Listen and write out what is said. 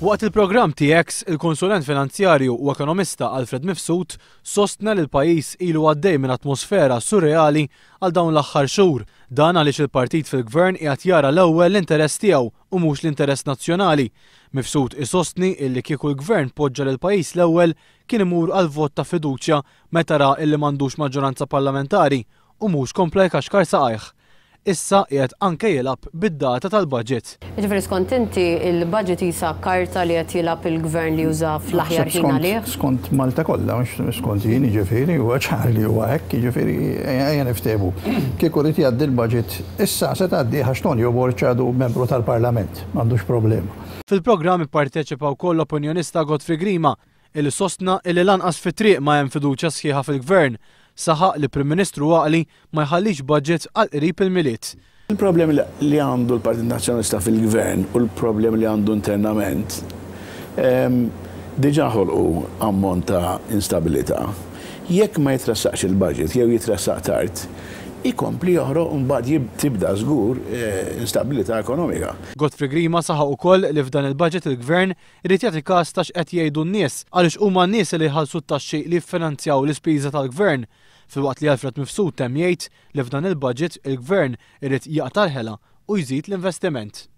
Waqt il-programm TX, il-konsulent finanzjarju u ekonomista Alfred Mifsud sostna li l-pajjiż ilu għaddej minn atmosfera surreali għal dawn l-aħħar xhur. Dan għaliex il-partit fil-gvern qiegħed jara l-ewwel l-interess tiegħu u mhux l-interess nazzjonali. Mifsud isostni illi kieku l-gvern poġġa lil pajjiż l-ewwel kien imur għal vot ta' fiduċja meta ra illi m'għandux maġġoranza parlamentari u mhux kompla jkaxkar saqajh. Issa qiegħed anke jilgħab bid-data tal-budget. Ġifieri skont inti il-budget jisa karta li qed jilgħab il-gvern li juża fl-aħjar ħin għalih? Skont Malta kollha, mhux skont jien jiġifieri huwa ċar li huwa hekk, jiġifieri ejja niftehmu. Kieku rid jgħaddi l-budget issa se tgħaddi għax Tonio Borg għadu membru tal-Parlament, m'għandux problema. Fil-programm ipparteċipa wkoll opinjonista Godfrey Grima illi sostna illi lanqas fit-triq ma hemm fiduċja sħiħa fil-gvern. Saħaq li Prim Ministru Waqli ma jħallix budget għal qrib il-miliet. Il-problemi li għandu l-Partit Nazzjonalista fil-Gvern u l-problemi li għandu internament diġà ħolqu ammont ta' instabilità. Jekk ma jitrassaqx il-budget jew jitrassaq tard, ikompli joħroq mbagħad tibda żgur instabilità ekonomika. Godfrey Grima saħaq ukoll li f'dan il-budget il-gvern irid jagħti każ tax qed jgħidu n-nies għaliex huma n-nies li jħallsu t-taxxi li jiffinanzjaw l-ispiża tal-gvern. Filwaqt li Alfred Mifsud temm jgħid li f'dan il-budget il-gvern irid jaqta' l-ħela u jżid l-investiment.